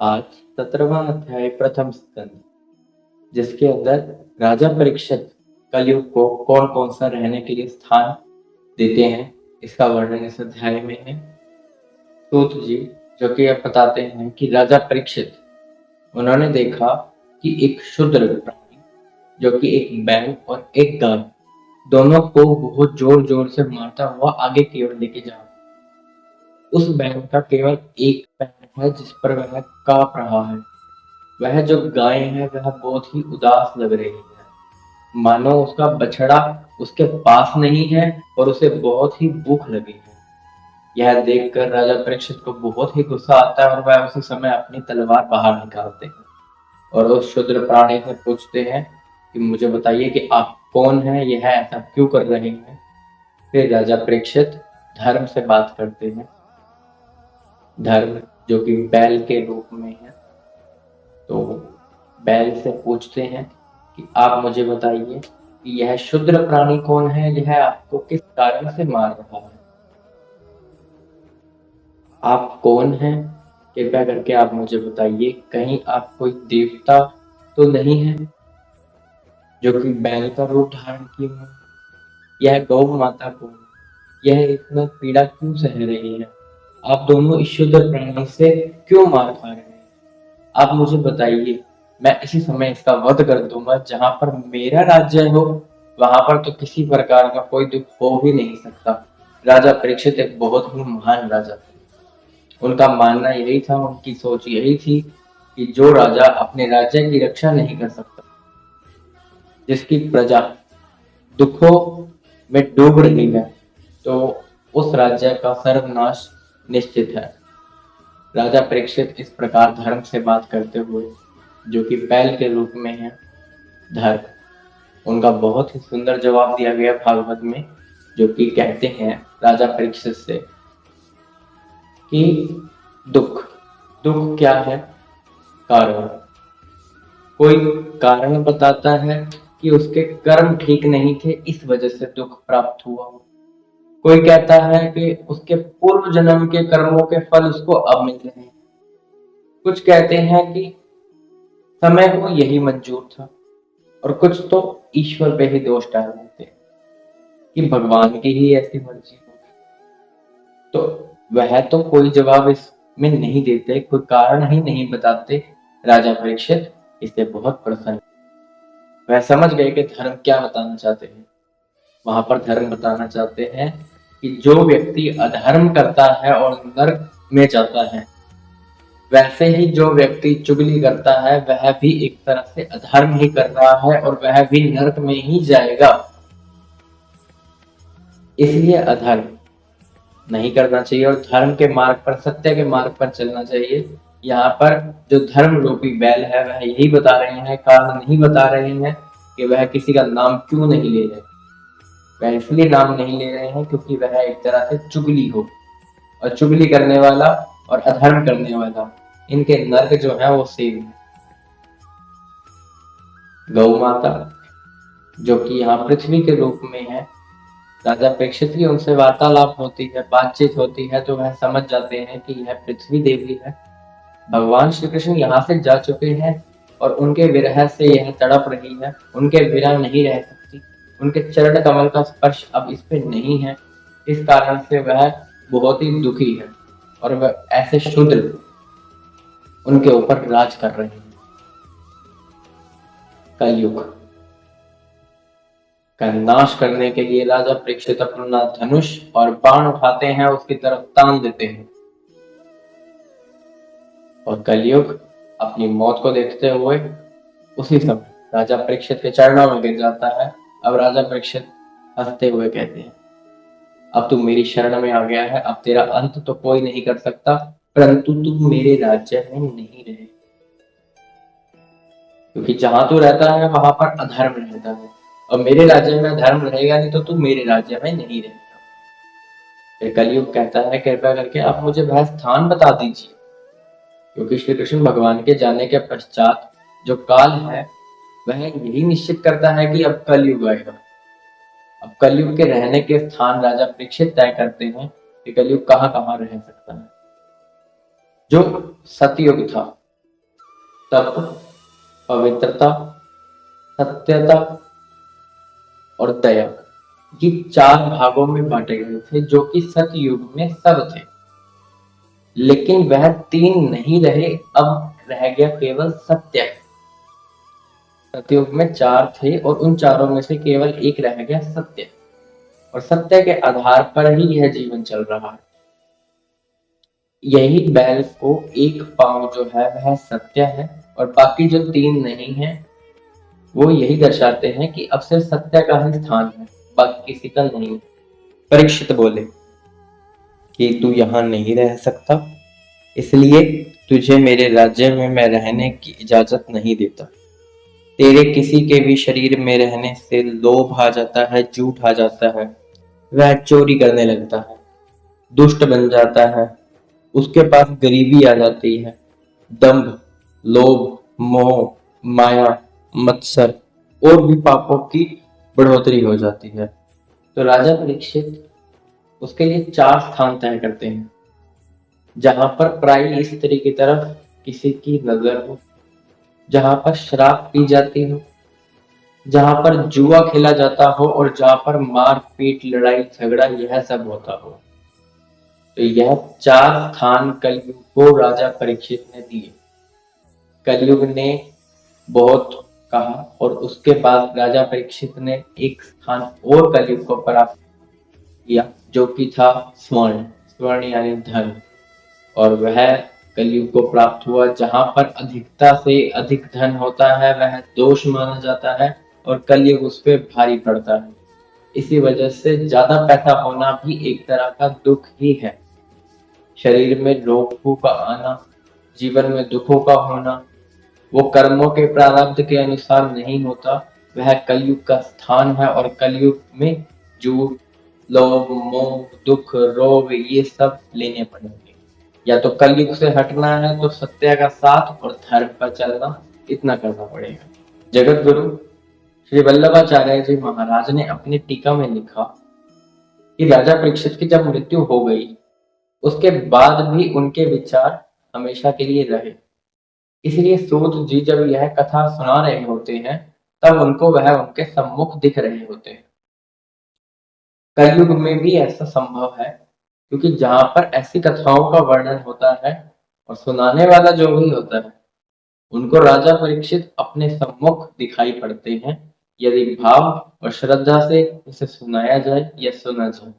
आज 17वां अध्याय प्रथम स्कंद, जिसके अंदर राजा परीक्षित कलयुग को कौन कौन सा रहने के लिए स्थान देते हैं, इसका वर्णन इस अध्याय में है। सूत जी जो कि अब बताते हैं कि राजा परीक्षित उन्होंने देखा कि एक शूद्र प्राणी जो कि एक बैल और एक गाय दोनों को बहुत जोर जोर से मारता हुआ आगे की ओर लेके जा रहा है। उस बैल का केवल एक पैर है जिस पर वह कांप रहा है। वह जो गाय है वह बहुत ही उदास लग रही है, मानो उसका बछड़ा उसके पास नहीं है और उसे बहुत ही भूख लगी है। यह देखकर राजा परीक्षित को बहुत ही गुस्सा आता है और वह उसी समय अपनी तलवार बाहर निकालते हैं और उस शूद्र प्राणी से पूछते हैं कि मुझे बताइए कि आप कौन हैं, यह ऐसा क्यों कर रहे हैं। फिर राजा परीक्षित धर्म से बात करते हैं। धर्म जो कि बैल के रूप में है, तो बैल से पूछते हैं कि आप मुझे बताइए कि यह शूद्र प्राणी कौन है, यह आपको किस कारण से मार रहा है, आप कौन हैं, कृपया करके आप मुझे बताइए। कहीं आप कोई देवता तो नहीं है जो कि बैल का रूप धारण किए हुए। यह गौ माता कौन है, यह इतना पीड़ा क्यों सह रही है, आप दोनों इस शूद्र प्राणी से क्यों मार खा रहे हैं, आप मुझे बताइए। मैं इसी समय इसका वध कर दूंगा। जहां पर मेरा राज्य हो वहां पर तो किसी प्रकार का कोई दुख हो भी नहीं सकता। राजा परीक्षित एक बहुत ही महान राजा थे। उनका मानना यही था, उनकी सोच यही थी कि जो राजा अपने राज्य की रक्षा नहीं कर सकता, जिसकी प्रजा दुखों में डूब रही है, तो उस राज्य का सर्वनाश निश्चित है। राजा परीक्षित इस प्रकार धर्म से बात करते हुए, जो कि बैल के रूप में है धर्म, उनका बहुत ही सुंदर जवाब दिया गया भागवत में, जो कि कहते हैं राजा परीक्षित से कि दुख दुख क्या है, कारण। कोई कारण बताता है कि उसके कर्म ठीक नहीं थे, इस वजह से दुख प्राप्त हुआ। कोई कहता है कि उसके पूर्व जन्म के कर्मों के फल उसको अब मिल रहे हैं। कुछ कहते हैं कि समय को यही मंजूर था, और कुछ तो ईश्वर पे ही दोष डाल देते कि भगवान की ही ऐसी मर्जी हो। तो वह तो कोई जवाब इसमें नहीं देते, कोई कारण ही नहीं बताते। राजा परीक्षित इससे बहुत प्रसन्न, वह समझ गए कि धर्म क्या बताना चाहते हैं। वहां पर धर्म बताना चाहते हैं कि जो व्यक्ति अधर्म करता है और नरक में जाता है, वैसे ही जो व्यक्ति चुगली करता है वह भी एक तरह से अधर्म ही कर रहा है और वह भी नरक में ही जाएगा। इसलिए अधर्म नहीं करना चाहिए और धर्म के मार्ग पर, सत्य के मार्ग पर चलना चाहिए। यहाँ पर जो धर्म रूपी बैल है वह यही बता रहे हैं, कारण नहीं बता रहे हैं कि वह किसी का नाम क्यों नहीं ले रहे। वह इसलिए नाम नहीं ले रहे हैं क्योंकि वह एक तरह से चुगली हो, और चुगली करने वाला और अधर्म करने वाला, इनके नर्क जो है वो सेम है। गौ माता जो कि यहाँ पृथ्वी के रूप में है, राजा परीक्षित की उनसे वार्तालाप होती है, बातचीत होती है, तो वह समझ जाते हैं कि यह पृथ्वी देवी है। भगवान श्री कृष्ण यहाँ से जा चुके हैं और उनके विरह से यह तड़प रही है, उनके बिना नहीं रह सकती, उनके चरण कमल का स्पर्श अब इस पे नहीं है। इस कारण से वह बहुत ही दुखी है और वह ऐसे शूद्र उनके ऊपर राज कर रहे हैं। कलयुग का नाश करने के लिए राजा परीक्षित अपना धनुष और बाण उठाते हैं, उसकी तरफ तान देते हैं, और कलयुग अपनी मौत को देखते हुए उसी समय राजा परीक्षित के चरणों में गिर जाता है। अब राजा परीक्षित हंसते हुए कहते हैं, अब तू मेरी शरण में आ गया है, अब तेरा अंत तो कोई नहीं कर सकता, परंतु तू मेरे राज्य में नहीं रहे, क्योंकि जहां तू रहता है वहां पर अधर्म रहता है, और मेरे राज्य में धर्म रहेगा नहीं तो तू मेरे राज्य में नहीं रहेगा। फिर कलयुग कहता है, कृपया करके आप मुझे वह स्थान बता दीजिए, क्योंकि श्री कृष्ण भगवान के जाने के पश्चात जो काल है वह यही निश्चित करता है कि अब कलयुग आएगा। अब कलयुग के रहने के स्थान राजा परीक्षित तय करते हैं कि कलयुग कहाँ कहाँ रह सकता है। जो सतयुग था तप, पवित्रता, सत्यता और दया, ये 4 भागों में बांटे गए थे जो कि सतयुग में सब थे। लेकिन वह 3 नहीं रहे, अब रह गया केवल सत्य। सतयुग में 4 थे और उन चारों में से केवल एक रह गया सत्य, और सत्य के आधार पर ही यह जीवन चल रहा है। यही बैल को एक पांव जो है वह सत्य है, और बाकी जो 3 नहीं है वो यही दर्शाते हैं कि अब सिर्फ सत्य का ही स्थान है, बाकी किसी का नहीं है। परीक्षित बोले कि तू यहाँ नहीं रह सकता, इसलिए तुझे मेरे राज्य में मैं रहने की इजाजत नहीं देता। तेरे किसी के भी शरीर में रहने से लोभ आ जाता है, झूठ आ जाता है, वह चोरी करने लगता है, दुष्ट बन जाता है, उसके पास गरीबी आ जाती है, दंभ, लोभ, मोह, माया, मत्सर और भी पापों की बढ़ोतरी हो जाती है। तो राजा परीक्षित उसके लिए 4 स्थान तय करते हैं, जहां पर पराई स्त्री की तरफ किसी की नजर हो, जहां पर शराब पी जाती हो, जहां पर जुआ खेला जाता हो और जहां पर मार पीट लड़ाई झगड़ा यह सब होता हो। तो यह 4 स्थान कलयुग को राजा परीक्षित ने दिए। कलयुग ने बहुत कहा और उसके बाद राजा परीक्षित ने एक स्थान और कलयुग को प्राप्त किया जो कि था स्वर्ण। स्वर्ण यानी धन, और वह कलयुग को प्राप्त हुआ जहां पर अधिकता से अधिक धन होता है वह दोष माना जाता है और कलयुग उस पर भारी पड़ता है। इसी वजह से ज्यादा पैसा होना भी एक तरह का दुख ही है। शरीर में रोगों का आना, जीवन में दुखों का होना, वो कर्मों के प्रारब्ध के अनुसार नहीं होता, वह कलयुग का स्थान है। और कलयुग में झूठ, लोभ, मोह, दुख, रोग ये सब लेने पड़ेंगे। या तो कलयुग से हटना है तो सत्य का साथ और धर्म पर चलना, इतना करना पड़ेगा। जगत गुरु श्री वल्लभाचार्य जी महाराज ने अपनी टीका में लिखा कि राजा परीक्षित की जब मृत्यु हो गई उसके बाद भी उनके विचार हमेशा के लिए रहे। इसलिए सूत जी जब यह कथा सुना रहे होते हैं तब उनको वह उनके सम्मुख दिख रहे होते हैं। कलयुग में भी ऐसा संभव है, क्योंकि जहां पर ऐसी कथाओं का वर्णन होता है और सुनाने वाला जो भी होता है उनको राजा परीक्षित अपने सम्मुख दिखाई पड़ते हैं, यदि भाव और श्रद्धा से उसे सुनाया जाए या सुना जाए।